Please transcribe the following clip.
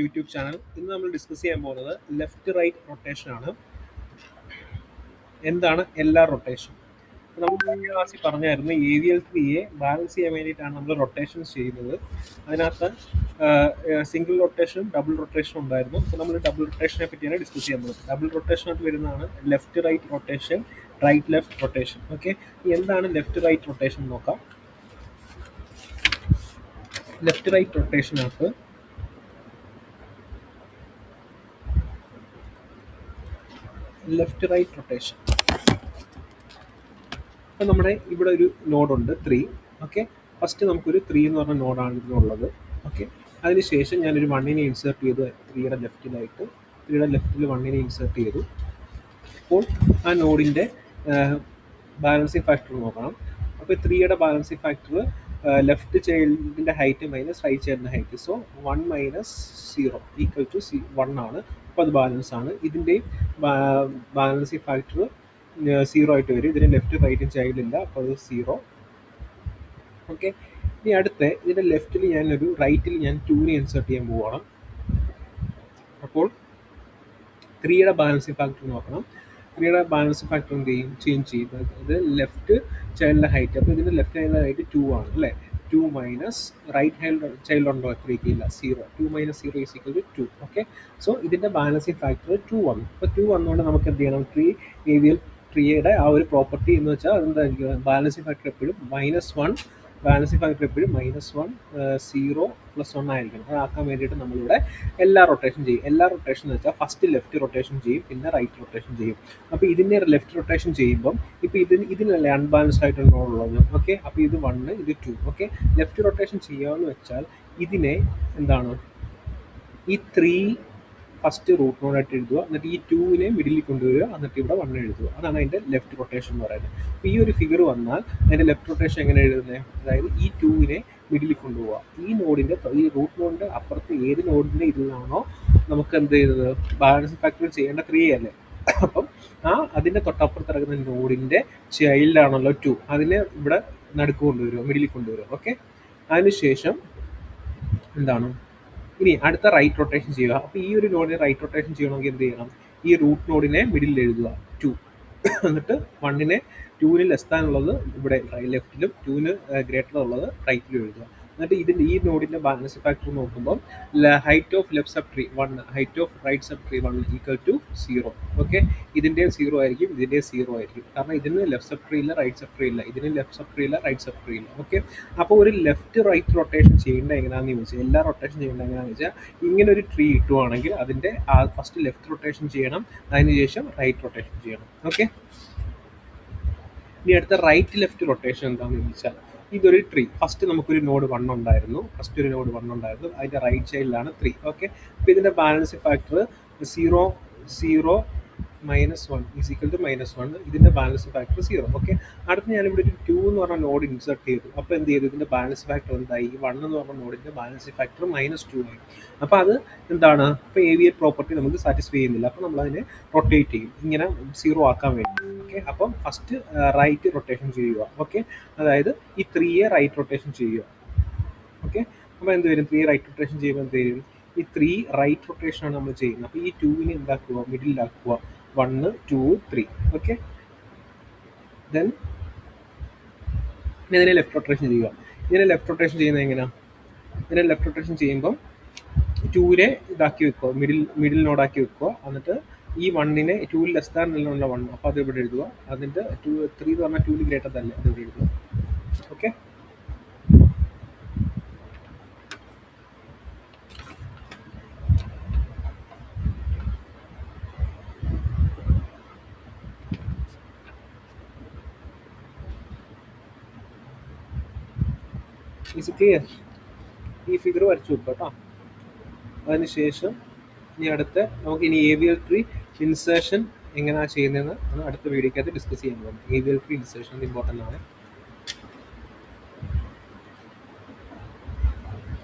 YouTube channel. ഇന്ന് നമ്മൾ discuss ചെയ്യാൻ പോകുന്നത് ലെഫ്റ്റ് റൈറ്റ് റൊട്ടേഷൻ ആണ്. എന്താണ് എല്ലാ റൊട്ടേഷൻ? നമ്മൾ കഴിഞ്ഞ ക്ലാസ്സിൽ പറഞ്ഞായിരുന്നു AVL 3യെ ബാലൻസ് ചെയ്യാൻ വേണ്ടിയിട്ടാണ് നമ്മൾ റൊട്ടേഷൻസ് ചെയ്യുന്നത്. അതിനകത്ത് സിംഗിൾ റൊട്ടേഷനും ഡബിൾ റൊട്ടേഷനും ഉണ്ടായിരുന്നു. അപ്പോൾ നമ്മൾ ഡബിൾ റൊട്ടേഷനെ പറ്റിയാണ് ഡിസ്കസ് ചെയ്യാൻ പോകുന്നത്. ഡബിൾ റൊട്ടേഷനായിട്ട് വരുന്നതാണ് left right rotation, right left rotation. Okay, എന്താണ് ലെഫ്റ്റ് റൈറ്റ് റൊട്ടേഷൻ നോക്കാം. ലെഫ്റ്റ് റൈറ്റ് റൊട്ടേഷനകത്ത് ലെഫ്റ്റ് റൈറ്റ് റൊട്ടേഷൻ, അപ്പോൾ നമ്മുടെ ഇവിടെ ഒരു നോഡുണ്ട് 3. ഓക്കെ, ഫസ്റ്റ് നമുക്കൊരു 3 എന്ന് പറഞ്ഞ നോഡാണ് ഇതിനുള്ളത്. ഓക്കെ, അതിനുശേഷം ഞാനൊരു 1നെ ഇൻസേർട്ട് ചെയ്തു 3യുടെ ലെഫ്റ്റിലായിട്ട്. 3യുടെ ലെഫ്റ്റിൽ 1നെ ഇൻസേർട്ട് ചെയ്തു. അപ്പോൾ ആ നോഡിൻ്റെ ബാലൻസിങ് ഫാക്ടർ നോക്കണം. അപ്പോൾ 3യുടെ ബാലൻസിങ് ഫാക്ടർ ലെഫ്റ്റ് ചൈൽഡിൻ്റെ ഹൈറ്റ് മൈനസ് റൈറ്റ് ചൈൽഡിൻ്റെ height. So 1 minus 0 equal to 1 ആണ്. അപ്പോൾ അത് ബാലൻസ് ആണ്. ഇതിൻ്റെയും ബാലൻസിങ് ഫാക്ടർ 0 ആയിട്ട് വരും. ഇതിന് ലെഫ്റ്റ് റൈറ്റും ചൈൽഡ് ഇല്ല, അപ്പോൾ അത് 0. ഓക്കെ, ഇനി അടുത്ത് ഇതിൻ്റെ ലെഫ്റ്റിൽ ഞാനൊരു റൈറ്റിൽ ഞാൻ 2നെ ഇൻസേർട്ട് ചെയ്യാൻ പോവുകയാണ്. അപ്പോൾ 3യുടെ ബാലൻസിങ് ഫാക്ടർ നോക്കണം. 3യുടെ ബാലൻസിങ് ഫാക്ടർ എന്ത് ചെയ്യും? ചേഞ്ച് ചെയ്യും. ഇത് ലെഫ്റ്റ് ചൈൽഡിൻ്റെ ഹൈറ്റ്, അപ്പോൾ ഇതിൻ്റെ ലെഫ്റ്റ് ചൈൽഡിൻ്റെ ഹൈറ്റ് 2 ആണ് അല്ലേ. 2 മൈനസ് റൈറ്റ് ചൈൽഡ് ഉണ്ടോ? 3 ഇല്ല, 0. 2 minus 0 is equal to 2. Okay, so ഇതിൻ്റെ ബാലൻസിങ് ഫാക്ടർ 2 വന്നു. അപ്പോൾ 2 വന്നുകൊണ്ട് നമുക്ക് എന്ത് ചെയ്യണം? AVL 3യുടെ ആ ഒരു പ്രോപ്പർട്ടി എന്ന് വെച്ചാൽ അതെന്തായിരിക്കും? ബാലൻസിങ് ഫാക്ടർ എപ്പോഴും -1, ബാലൻസിങ് ഫാക്ടർ എപ്പോഴും -1, 0 + 1 ആയിരിക്കണം. അതാക്കാൻ വേണ്ടിയിട്ട് നമ്മളിവിടെ എല്ലാ റൊട്ടേഷൻ ചെയ്യും. എല്ലാ റൊട്ടേഷൻ എന്ന് വെച്ചാൽ ഫസ്റ്റ് ലെഫ്റ്റ് റൊട്ടേഷൻ ചെയ്യും, പിന്നെ റൈറ്റ് റൊട്ടേഷൻ ചെയ്യും. അപ്പോൾ ഇതിൻ്റെ ലെഫ്റ്റ് റൊട്ടേഷൻ ചെയ്യുമ്പം ഇപ്പോൾ ഇതിനല്ലേ അൺബാലൻസ്ഡ് ആയിട്ടുള്ളത്. ഓക്കെ, അപ്പോൾ ഇത് 1, ഇത് 2. ഓക്കെ, ലെഫ്റ്റ് റൊട്ടേഷൻ ചെയ്യാമെന്ന് വെച്ചാൽ ഇതിനെ എന്താണ്, ഈ 3 ഫസ്റ്റ് റൂട്ട് നോഡായിട്ട് എഴുതുക, എന്നിട്ട് ഈ 2നെ മിഡിലിൽ കൊണ്ടുവരിക, എന്നിട്ട് ഇവിടെ 1 എഴുതുക. അതാണ് അതിൻ്റെ ലെഫ്റ്റ് റൊട്ടേഷൻ എന്ന് പറയുന്നത്. അപ്പോൾ ഈ ഒരു ഫിഗർ വന്നാൽ അതിൻ്റെ ലെഫ്റ്റ് റൊട്ടേഷൻ എങ്ങനെ എഴുതുന്നത്? അതായത് ഈ 2നെ മിഡിലിൽ കൊണ്ടുപോവുക. ഈ നോഡിൻ്റെ, ഈ റൂട്ട് നോഡിൻ്റെ അപ്പുറത്ത് ഏത് നോഡിൻ്റെ ഇതിലാണോ നമുക്ക് എന്ത് ചെയ്തത് ബാലൻസിങ് ഫാക്ടർ ചെയ്യേണ്ട 3 അല്ലേ. അപ്പം അതിൻ്റെ തൊട്ടപ്പുറത്ത് ഇറങ്ങുന്ന നോഡിൻ്റെ ചൈൽഡാണല്ലോ 2, അതിനെ ഇവിടെ നടുക്ക് കൊണ്ടുവരിക, മിഡിലിൽ കൊണ്ടുവരിക. ഓക്കെ, അതിനുശേഷം എന്താണ് ഇനി അടുത്ത റൈറ്റ് റൊട്ടേഷൻ ചെയ്യുക. അപ്പോൾ ഈ ഒരു നോഡിനെ റൈറ്റ് റൊട്ടേഷൻ ചെയ്യണമെങ്കിൽ എന്ത് ചെയ്യണം? ഈ റൂട്ട് നോഡിനെ മിഡിൽ എഴുതുക 2, എന്നിട്ട് 1നെ 2ന് ലെസ് ദാൻ ഉള്ളത് ഇവിടെ ലെഫ്റ്റിലും 2ന് ഗ്രേറ്റർ ഉള്ളത് റൈറ്റിലും എഴുതുക. എന്നിട്ട് ഈ നോഡിൻ്റെ ബാലൻസ് ഫാക്ടർ നോക്കുമ്പോൾ height of left subtree 1, height of right subtree 1 equal to 0. Okay, ഇതിൻ്റെയും 0 ആയിരിക്കും, ഇതിൻ്റെയും 0 ആയിരിക്കും. കാരണം ഇതിന് ലെഫ്റ്റ് സബ് ട്രീ ഇല്ല, റൈറ്റ് സബ് ട്രീ ഇല്ല. ഇതിന് ലെഫ്റ്റ് സബ് ട്രീ ഇല്ല, റൈറ്റ് സബ് ട്രീ ഇല്ല. ഓക്കെ, അപ്പോൾ ഒരു ലെഫ്റ്റ് റൈറ്റ് റൊട്ടേഷൻ ചെയ്യേണ്ട എങ്ങനെയാണെന്ന് ചോദിച്ചാൽ, എല്ലാ റൊട്ടേഷൻ ചെയ്യേണ്ട എങ്ങനെയാണെന്ന് വെച്ചാൽ ഇങ്ങനെ ഒരു ട്രീ ഇട്ടുവാണെങ്കിൽ അതിൻ്റെ ഫസ്റ്റ് ലെഫ്റ്റ് റൊട്ടേഷൻ ചെയ്യണം, അതിനുശേഷം റൈറ്റ് റൊട്ടേഷൻ ചെയ്യണം. ഓക്കെ, ഇനി അടുത്ത റൈറ്റ് ലെഫ്റ്റ് റൊട്ടേഷൻ എന്താണെന്ന് ചോദിച്ചാൽ, ഇതൊരു ട്രീ. ഫസ്റ്റ് നമുക്കൊരു നോഡ് 1 ഉണ്ടായിരുന്നു. അതിൻ്റെ റൈറ്റ് സൈഡിലാണ് 3. ഓക്കെ, അപ്പോൾ ഇതിൻ്റെ balance factor 0, 0 -1 is equal to -1. ഇതിൻ്റെ ബാലൻസ് ഫാക്ടർ 0. ഓക്കെ, അടുത്ത് ഞാനിവിടെ ഒരു 2 എന്ന് പറഞ്ഞ നോഡ് ഇൻസേർട്ട് ചെയ്തു. അപ്പോൾ എന്ത് ചെയ്തു? ഇതിൻ്റെ ബാലൻസ് ഫാക്ടർ എന്തായി? 1 എന്ന് പറഞ്ഞ നോഡിൻ്റെ ബാലൻസ് ഫാക്ടർ -2 ആയി. അപ്പോൾ അത് എന്താണ്? ഇപ്പോൾ AVL പ്രോപ്പർട്ടി നമുക്ക് സാറ്റിസ്ഫൈ ചെയ്യുന്നില്ല. അപ്പോൾ നമ്മളതിനെ റൊട്ടേറ്റ് ചെയ്യും, ഇങ്ങനെ 0 ആക്കാൻ വേണ്ടി. ഓക്കെ, അപ്പം ഫസ്റ്റ് റൈറ്റ് റൊട്ടേഷൻ ചെയ്യുക. ഓക്കെ, അതായത് ഈ 3യെ റൈറ്റ് റൊട്ടേഷൻ ചെയ്യുക. ഓക്കെ, അപ്പോൾ എന്ത് വരും? 3 റൈറ്റ് റൊട്ടേഷൻ ചെയ്യുമ്പോൾ എന്ത് വരും? ഈ 3 റൈറ്റ് റൊട്ടേഷനാണ് നമ്മൾ ചെയ്യുന്നത്. അപ്പോൾ ഈ 2നെ എന്താക്കുക? മിഡിലാക്കുക. 1, 2, 3. ഓക്കെ, ദെൻ ഇതിനെ ലെഫ്റ്റ് റൊട്ടേഷൻ ചെയ്യുക. ഇതിനെ ലെഫ്റ്റ് റൊട്ടേഷൻ ചെയ്യുന്നത് എങ്ങനെയാണ്? ഇതിനെ ലെഫ്റ്റ് റൊട്ടേഷൻ ചെയ്യുമ്പം 2നെ ഇതാക്കി വെക്കുക, മിഡിൽ നോഡാക്കി വെക്കുക. എന്നിട്ട് ഈ 1നെ 2ൽ ലെസ് ദാൻ ഉള്ള 1, അപ്പോൾ അത് ഇവിടെ എഴുതുക. അതിൻ്റെ 3 എന്ന് പറഞ്ഞാൽ 2ൽ ഗ്രേറ്റർ തന്നെ, അത് ഇവിടെ എഴുതുക. Okay, is clear? ഈ ഫിഗർ വരച്ചു വെക്കുക കേട്ടോ. അതിനുശേഷം ഇനി അടുത്ത നമുക്ക് ഇനി AVL 3 ഇൻസേർഷൻ എങ്ങനെയാണ് ചെയ്യുന്നതെന്ന് അടുത്ത വീഡിയോക്കകത്ത് ഡിസ്കസ് ചെയ്യാൻ പോകുന്നത്. AVL 3 ഇൻസേർഷൻ ഇമ്പോർട്ടൻ്റ് ആണ്.